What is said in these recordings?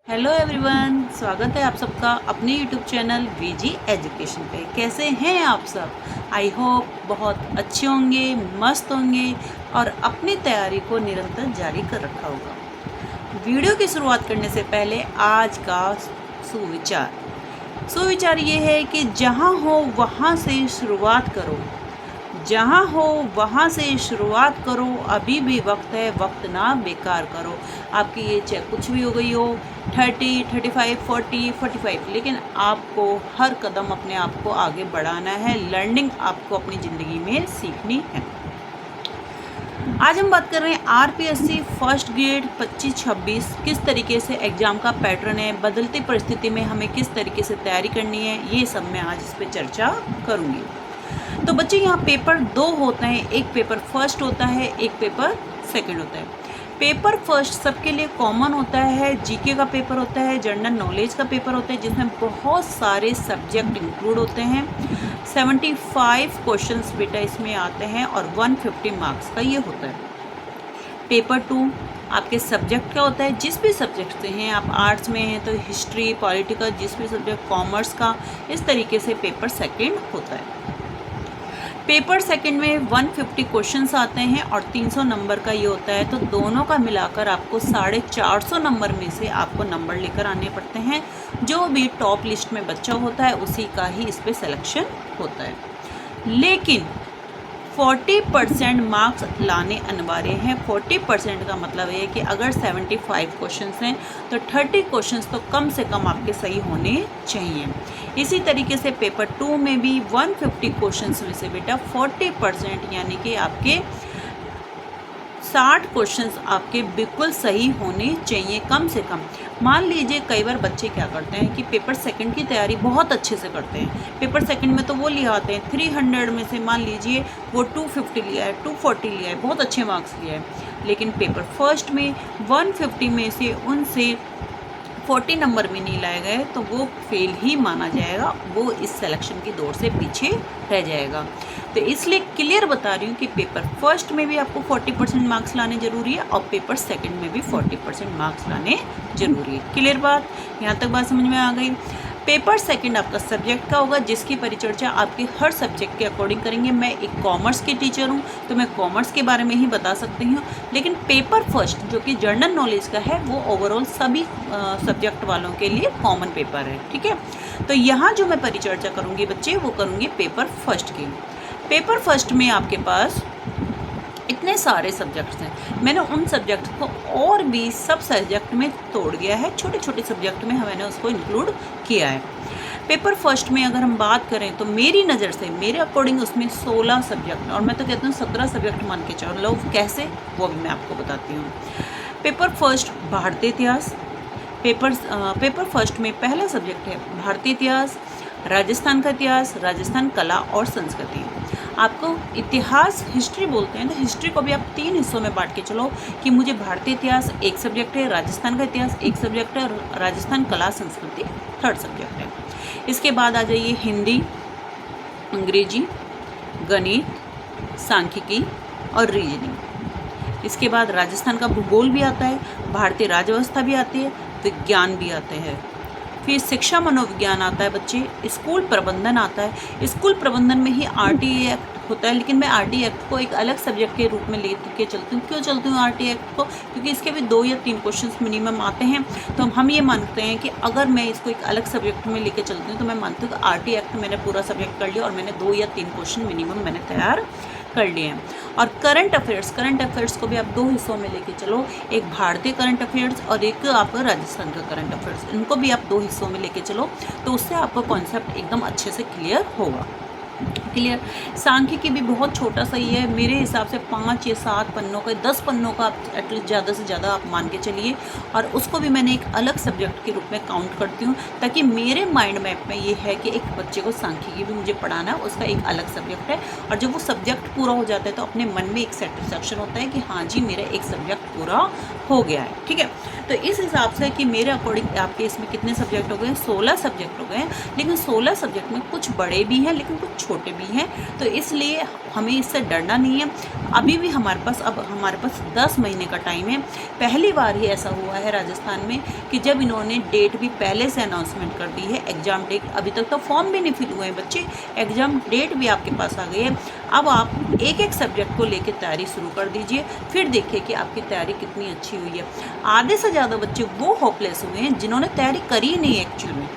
Hello everyone, स्वागत है आप सबका अपने यूट्यूब चैनल वीजी एजुकेशन पे। कैसे हैं आप सब? आई होप बहुत अच्छे होंगे, मस्त होंगे और अपनी तैयारी को निरंतर जारी कर रखा होगा। वीडियो की शुरुआत करने से पहले आज का सुविचार ये है कि जहाँ हो वहाँ से शुरुआत करो। जहाँ हो वहाँ से शुरुआत करो, अभी भी वक्त है, वक्त ना बेकार करो। आपकी ये चाहे कुछ भी हो गई हो, 30, 35, 40, 45, लेकिन आपको हर कदम अपने आप को आगे बढ़ाना है। लर्निंग आपको अपनी ज़िंदगी में सीखनी है। आज हम बात कर रहे हैं आरपीएससी फर्स्ट ग्रेड 25-26 किस तरीके से एग्ज़ाम का पैटर्न है, बदलती परिस्थिति में हमें किस तरीके से तैयारी करनी है, ये सब मैं आज इस पर चर्चा करूँगी। तो बच्चे यहाँ पेपर 2 होते हैं, एक पेपर फर्स्ट होता है, एक पेपर सेकंड होता है। पेपर फर्स्ट सबके लिए कॉमन होता है, जीके का पेपर होता है, जनरल नॉलेज का पेपर होता है, जिसमें बहुत सारे सब्जेक्ट इंक्लूड होते हैं। 75 क्वेश्चंस बेटा इसमें आते हैं और 150 मार्क्स का ये होता है। पेपर 2 आपके सब्जेक्ट का होता है, जिस भी सब्जेक्ट से हैं, आप आर्ट्स में हैं तो हिस्ट्री, पॉलिटिकल, जिस भी सब्जेक्ट, कॉमर्स का, इस तरीके से पेपर सेकेंड होता है। पेपर सेकंड में 150 क्वेश्चंस आते हैं और 300 नंबर का ये होता है, तो दोनों का मिलाकर आपको 450 नंबर में से आपको नंबर लेकर आने पड़ते हैं। जो भी टॉप लिस्ट में बच्चा होता है उसी का ही इस पर सिलेक्शन होता है। लेकिन 40% मार्क्स लाने अनिवार्य हैं। 40% का मतलब है कि अगर 75 क्वेश्चंस हैं तो 30 क्वेश्चंस तो कम से कम आपके सही होने चाहिए। इसी तरीके से पेपर 2 में भी 150 क्वेश्चंस में से बेटा 40% यानी कि आपके 60 क्वेश्चंस आपके बिल्कुल सही होने चाहिए कम से कम। मान लीजिए कई बार बच्चे क्या करते हैं कि पेपर सेकंड की तैयारी बहुत अच्छे से करते हैं। पेपर सेकंड में तो वो ले आते हैं 300 में से मान लीजिए वो 250 लिया है, 240 लिया है, बहुत अच्छे मार्क्स लिया है। लेकिन पेपर फर्स्ट में 150 में से उनसे 40 नंबर भी नहीं लाए गए तो वो फेल ही माना जाएगा, वो इस सिलेक्शन की दौड़ से पीछे रह जाएगा। तो इसलिए क्लियर बता रही हूँ कि पेपर फर्स्ट में भी आपको 40% मार्क्स लाने ज़रूरी है और पेपर सेकंड में भी 40% मार्क्स लाने ज़रूरी है। क्लियर बात? यहाँ तक बात समझ में आ गई। पेपर सेकंड आपका सब्जेक्ट का होगा, जिसकी परिचर्चा आपके हर सब्जेक्ट के अकॉर्डिंग करेंगे। मैं एक कॉमर्स की टीचर हूँ तो मैं कॉमर्स के बारे में ही बता सकती हूँ, लेकिन पेपर फर्स्ट जो कि जनरल नॉलेज का है वो ओवरऑल सभी सब्जेक्ट वालों के लिए कॉमन पेपर है। ठीक है, तो यहाँ जो मैं परिचर्चा करूँगी बच्चे वो करूँगी पेपर फर्स्ट की। पेपर फर्स्ट में आपके पास इतने सारे सब्जेक्ट्स हैं, मैंने उन सब्जेक्ट को और भी सब सब्जेक्ट में तोड़ दिया है, छोटे छोटे सब्जेक्ट में मैंने उसको इंक्लूड किया है। पेपर फर्स्ट में अगर हम बात करें तो मेरी नज़र से, मेरे अकॉर्डिंग उसमें 16 सब्जेक्ट और मैं तो कहती हूँ 17 सब्जेक्ट मान के चलो। कैसे, वो भी मैं आपको बताती हूँ। पेपर फर्स्ट भारतीय इतिहास। पेपर फर्स्ट में पहला सब्जेक्ट है भारतीय इतिहास, राजस्थान का इतिहास, राजस्थान कला और संस्कृति। आपको इतिहास हिस्ट्री बोलते हैं, तो हिस्ट्री को भी आप 3 हिस्सों में बांट के चलो कि मुझे भारतीय इतिहास एक सब्जेक्ट है, राजस्थान का इतिहास एक सब्जेक्ट है और राजस्थान कला संस्कृति थर्ड सब्जेक्ट है। इसके बाद आ जाइए हिंदी, अंग्रेजी, गणित, सांख्यिकी और रीजनिंग। इसके बाद राजस्थान का भूगोल भी आता है, भारतीय राज्यव्यवस्था भी आती है, विज्ञान भी आते हैं। फिर शिक्षा मनोविज्ञान आता है बच्चे, स्कूल प्रबंधन आता है। स्कूल प्रबंधन में ही आरटीई एक्ट होता है, लेकिन मैं आरटीई एक्ट को एक अलग सब्जेक्ट के रूप में लेके चलती हूँ। क्यों चलती हूँ आरटीई एक्ट को? क्योंकि इसके भी 2 या 3 क्वेश्चंस मिनिमम आते हैं, तो हम ये मानते हैं कि अगर मैं इसको एक अलग सब्जेक्ट में लेके चलती हूँ तो मैं मानती हूँ कि आरटीई एक्ट मैंने पूरा सब्जेक्ट कर लिया और मैंने 2 या 3 क्वेश्चन मिनिमम मैंने तैयार कर लिए हैं। और करंट अफेयर्स को भी आप 2 हिस्सों में लेके चलो, एक भारतीय करंट अफेयर्स और एक आपका राजस्थान का करंट अफेयर्स। इनको भी आप 2 हिस्सों में लेके चलो, तो उससे आपका कॉन्सेप्ट एकदम अच्छे से क्लियर होगा। क्लियर। सांख्यिकी भी बहुत छोटा सा ही है, मेरे हिसाब से 5 या 7 पन्नों का, 10 पन्नों का एटलीस्ट ज़्यादा से ज़्यादा आप मान के चलिए। और उसको भी मैंने एक अलग सब्जेक्ट के रूप में काउंट करती हूँ, ताकि मेरे माइंड मैप में ये है कि एक बच्चे को सांख्यिकी भी मुझे पढ़ाना है, उसका एक अलग सब्जेक्ट है। और जब वो सब्जेक्ट पूरा हो जाता है तो अपने मन में एक सेटिस्फैक्शन होता है कि हाँ जी मेरा एक सब्जेक्ट पूरा हो गया है, ठीक है। तो इस हिसाब से कि मेरे अकॉर्डिंग आपके इसमें कितने सब्जेक्ट हो गए, 16 सब्जेक्ट हो गए हैं। लेकिन 16 सब्जेक्ट में कुछ बड़े भी हैं लेकिन कुछ छोटे भी हैं, तो इसलिए हमें इससे डरना नहीं है। अभी भी हमारे पास 10 महीने का टाइम है। पहली बार ही ऐसा हुआ है राजस्थान में कि जब इन्होंने डेट भी पहले से अनाउंसमेंट कर दी है, एग्ज़ाम डेट अभी तक तो फॉर्म भी नहीं फिल हुए हैं बच्चे, एग्ज़ाम डेट भी आपके पास आ गई है। अब आप एक एक सब्जेक्ट को लेकर तैयारी शुरू कर दीजिए, फिर देखिए कि आपकी तैयारी कितनी अच्छी हुई है। आधे से ज़्यादा बच्चे वो होपलेस हुए हैं जिन्होंने तैयारी करी ही नहीं एक्चुअल में,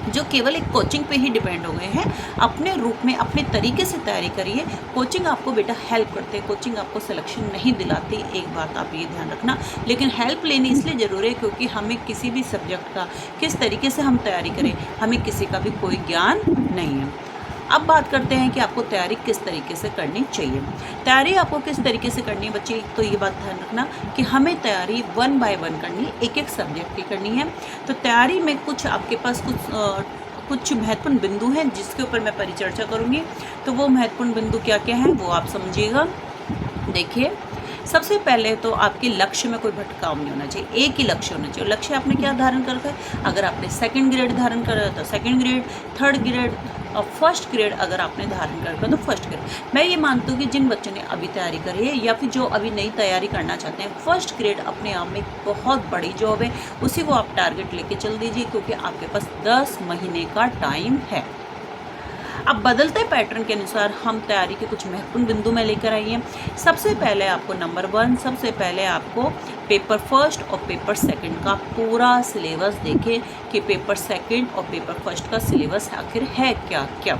जो केवल एक कोचिंग पे ही डिपेंड हो गए हैं। अपने रूप में अपने तरीके से तैयारी करिए। कोचिंग आपको बेटा हेल्प करते हैं, कोचिंग आपको सिलेक्शन नहीं दिलाती, एक बात आप ये ध्यान रखना। लेकिन हेल्प लेनी इसलिए ज़रूरी है क्योंकि हमें किसी भी सब्जेक्ट का किस तरीके से हम तैयारी करें, हमें किसी का भी कोई ज्ञान नहीं है। अब बात करते हैं कि आपको तैयारी किस तरीके से करनी चाहिए। तैयारी आपको किस तरीके से करनी है बच्चे, तो ये बात ध्यान रखना कि हमें तैयारी 1 बाय 1 करनी है, एक एक सब्जेक्ट की करनी है। तो तैयारी में कुछ आपके पास कुछ महत्वपूर्ण बिंदु हैं जिसके ऊपर मैं परिचर्चा करूँगी। तो वो महत्वपूर्ण बिंदु क्या क्या हैं वो आप समझिएगा। देखिए, सबसे पहले तो आपके लक्ष्य में कोई भटकाव नहीं होना चाहिए, एक ही लक्ष्य होना चाहिए। लक्ष्य आपने क्या धारण कर रखा है, अगर आपने सेकंड ग्रेड धारण कर रखा है तो सेकंड ग्रेड, थर्ड ग्रेड और फर्स्ट ग्रेड अगर आपने धारण कर रखा है तो फर्स्ट ग्रेड। मैं ये मानती हूँ कि जिन बच्चों ने अभी तैयारी करी है या फिर जो अभी नई तैयारी करना चाहते हैं, फर्स्ट ग्रेड अपने आप में एक बहुत बड़ी जॉब है, उसी को आप टारगेट लेके चल दीजिए क्योंकि आपके पास 10 महीने का टाइम है। अब बदलते पैटर्न के अनुसार हम तैयारी के कुछ महत्वपूर्ण बिंदु में लेकर आई हैं। सबसे पहले आपको नंबर 1, सबसे पहले आपको पेपर फर्स्ट और पेपर सेकंड का पूरा सिलेबस देखें कि पेपर सेकंड और पेपर फर्स्ट का सिलेबस आखिर है क्या क्या।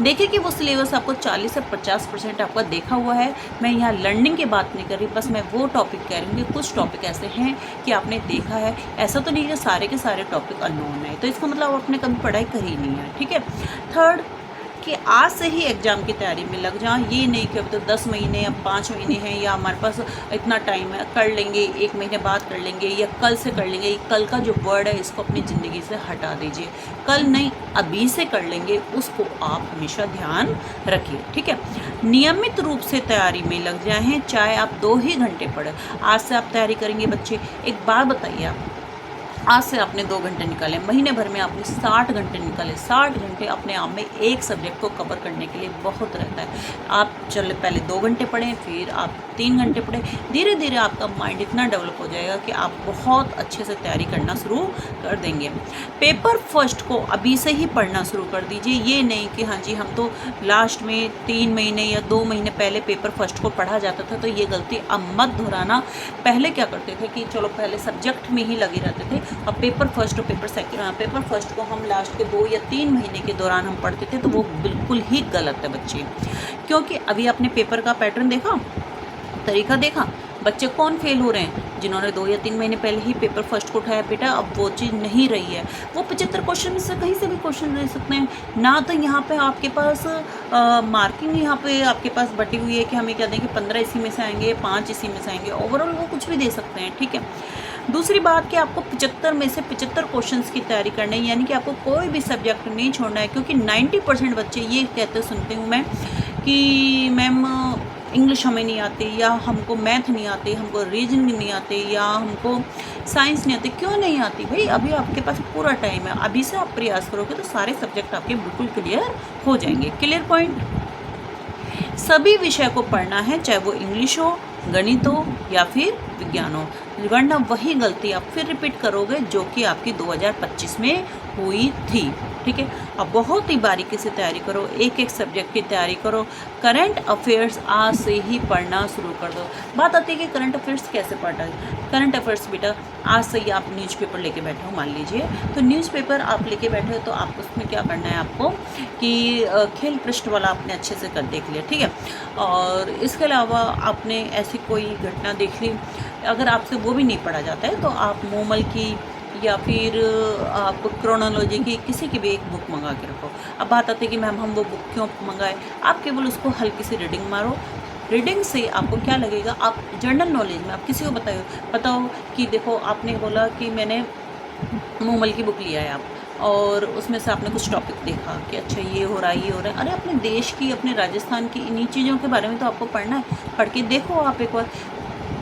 देखिए कि वो सिलेबस आपको 40 से 50% आपका देखा हुआ है। मैं यहाँ लर्निंग की बात नहीं कर रही, बस मैं वो टॉपिक कह रही हूँ कि कुछ टॉपिक ऐसे हैं कि आपने देखा है, ऐसा तो नहीं कि सारे के सारे टॉपिक अननोन है, तो इसका मतलब आपने कभी पढ़ाई करी नहीं है, ठीक है। थर्ड, कि आज से ही एग्ज़ाम की तैयारी में लग जाएं, ये नहीं कि अब तो 10 महीने या 5 महीने हैं या हमारे पास इतना टाइम है, कर लेंगे, 1 महीने बाद कर लेंगे या कल से कर लेंगे। कल का जो वर्ड है इसको अपनी ज़िंदगी से हटा दीजिए। कल नहीं, अभी से कर लेंगे, उसको आप हमेशा ध्यान रखिए, ठीक है। नियमित रूप से तैयारी में लग जाएँ, चाहे आप 2 ही घंटे पढ़ें। आज से आप तैयारी करेंगे बच्चे, एक बात बताइए, आप आज से आपने 2 घंटे निकाले, महीने भर में आपने 60 घंटे निकाले। 60 घंटे अपने आप में एक सब्जेक्ट को कवर करने के लिए बहुत रहता है। आप चले पहले 2 घंटे पढ़ें, फिर आप 3 घंटे पढ़ें, धीरे धीरे आपका माइंड इतना डेवलप हो जाएगा कि आप बहुत अच्छे से तैयारी करना शुरू कर देंगे। पेपर फर्स्ट को अभी से ही पढ़ना शुरू कर दीजिए, ये नहीं कि हाँ जी हम तो लास्ट में 3 महीने या 2 महीने पहले पेपर फर्स्ट को पढ़ा जाता था, तो ये गलती अब मत दोहराना। पहले क्या करते थे कि चलो पहले सब्जेक्ट में ही लगे रहते थे, अब पेपर फर्स्ट और पेपर फर्स्ट को हम लास्ट के 2 या 3 महीने के दौरान हम पढ़ते थे, तो वो बिल्कुल ही गलत है बच्चे। क्योंकि अभी आपने पेपर का पैटर्न देखा, तरीका देखा, बच्चे कौन फेल हो रहे हैं, जिन्होंने 2 या 3 महीने पहले ही पेपर फर्स्ट को उठाया। बेटा अब वो चीज़ नहीं रही है, वो 75 क्वेश्चन में से कहीं से भी क्वेश्चन दे सकते हैं ना। तो यहाँ पे आपके पास मार्किंग यहाँ पे आपके पास बटी हुई है कि हमें क्या दें कि 15 इसी में से आएंगे, 5 इसी में से आएंगे, ओवरऑल वो कुछ भी दे सकते हैं, ठीक है। दूसरी बात कि आपको 75 में से 75 क्वेश्चंस की तैयारी करनी है, यानी कि आपको कोई भी सब्जेक्ट नहीं छोड़ना है। क्योंकि 90% बच्चे ये कहते सुनती हूँ मैं कि मैम इंग्लिश हमें नहीं आती, या हमको मैथ नहीं आती, हमको रीजनिंग नहीं आती, या हमको साइंस नहीं आती। क्यों नहीं आती भाई, अभी आपके पास पूरा टाइम है, अभी से आप प्रयास करोगे तो सारे सब्जेक्ट आपके बिल्कुल क्लियर हो जाएंगे। Clear point. सभी विषय को पढ़ना है, चाहे वो इंग्लिश हो, गणित हो या फिर विज्ञान हो, वरना वही गलती आप फिर रिपीट करोगे जो कि आपकी 2025 में हुई थी, ठीक है। अब बहुत ही बारीकी से तैयारी करो, एक एक सब्जेक्ट की तैयारी करो। करंट अफेयर्स आज से ही पढ़ना शुरू कर दो। बात आती है कि करंट अफेयर्स कैसे पढ़ना है। करंट अफेयर्स बेटा आज से ही आप न्यूज़पेपर लेके बैठे हो, मान लीजिए तो न्यूज़पेपर आप लेके बैठे हो, तो आप उसमें क्या करना है आपको कि खेल पृष्ठ वाला आपने अच्छे से कर देख लिया, ठीक है। और इसके अलावा आपने ऐसी कोई घटना देख ली, अगर आपसे वो भी नहीं पढ़ा जाता है तो आप मोमल की या फिर आप क्रोनोलॉजी की किसी की भी एक बुक मंगा के रखो। अब बात आती है कि मैम हम वो बुक क्यों मंगाए, आप केवल उसको हल्की सी रीडिंग मारो। रीडिंग से आपको क्या लगेगा, आप जनरल नॉलेज में आप किसी को बताओ कि देखो आपने बोला कि मैंने मोमल की बुक लिया है आप, और उसमें से आपने कुछ टॉपिक देखा कि अच्छा ये हो रहा है, ये हो रहा है। अरे अपने देश की, अपने राजस्थान की इन्हीं चीज़ों के बारे में तो आपको पढ़ना है, पढ़ के देखो आप एक बार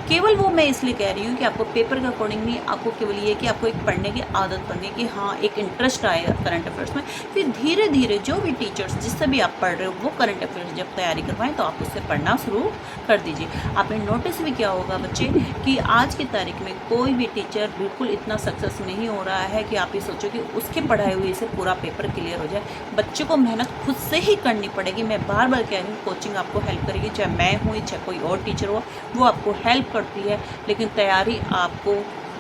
केवल वो मैं इसलिए कह रही हूँ कि आपको पेपर के अकॉर्डिंग नहीं, आपको केवल ये कि आपको एक पढ़ने की आदत पड़नी कि हाँ एक इंटरेस्ट आएगा करंट अफेयर्स में। फिर धीरे धीरे जो भी टीचर्स जिससे भी आप पढ़ रहे हो वो करंट अफेयर्स जब तैयारी करवाएं तो आप उससे पढ़ना शुरू कर दीजिए। आपने नोटिस भी किया होगा बच्चे कि आज की तारीख में कोई भी टीचर बिल्कुल इतना सक्सेस नहीं हो रहा है कि आप ये सोचो कि उसके पढ़ाई हुई से पूरा पेपर क्लियर हो जाए। बच्चों को मेहनत खुद से ही करनी पड़ेगी। मैं बार बार कह रही हूँ कोचिंग आपको हेल्प करेगी, चाहे मैं हूँ चाहे कोई और टीचर हो, वो आपको हेल्प करती है, लेकिन तैयारी आपको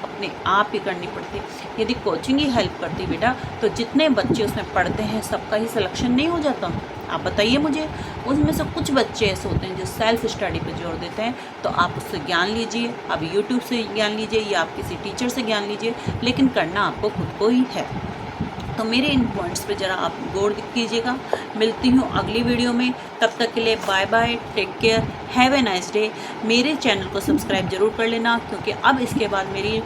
अपने आप ही करनी पड़ती है। यदि कोचिंग ही हेल्प करती बेटा तो जितने बच्चे उसमें पढ़ते हैं सबका ही सिलेक्शन नहीं हो जाता। आप बताइए मुझे, उसमें से कुछ बच्चे ऐसे होते हैं जो सेल्फ स्टडी पे जोर देते हैं, तो आप उससे ज्ञान लीजिए, आप यूट्यूब से ज्ञान लीजिए या आप किसी टीचर से ज्ञान लीजिए, लेकिन करना आपको खुद को ही है। तो मेरे इन पॉइंट्स पे ज़रा आप गौर कीजिएगा। मिलती हूँ अगली वीडियो में, तब तक के लिए bye bye, take care, have a nice day. मेरे चैनल को सब्सक्राइब ज़रूर कर लेना, क्योंकि अब इसके बाद मेरी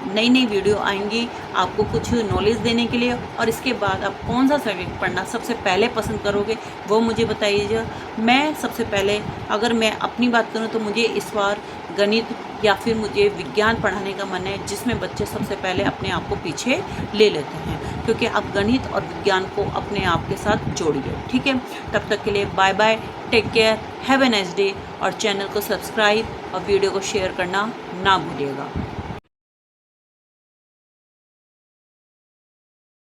नई नई वीडियो आएंगी आपको कुछ नॉलेज देने के लिए। और इसके बाद आप कौन सा सब्जेक्ट पढ़ना सबसे पहले पसंद करोगे वो मुझे बताइएगा। मैं सबसे पहले अगर मैं अपनी बात करूं तो मुझे इस बार गणित या फिर मुझे विज्ञान पढ़ाने का मन है, जिसमें बच्चे सबसे पहले अपने आप को पीछे ले लेते हैं, क्योंकि आप गणित और विज्ञान को अपने आप के साथ जोड़िए। ठीक है, तब तक के लिए bye bye, take care, have a nice day. और चैनल को सब्सक्राइब और वीडियो को शेयर करना ना भूलिएगा।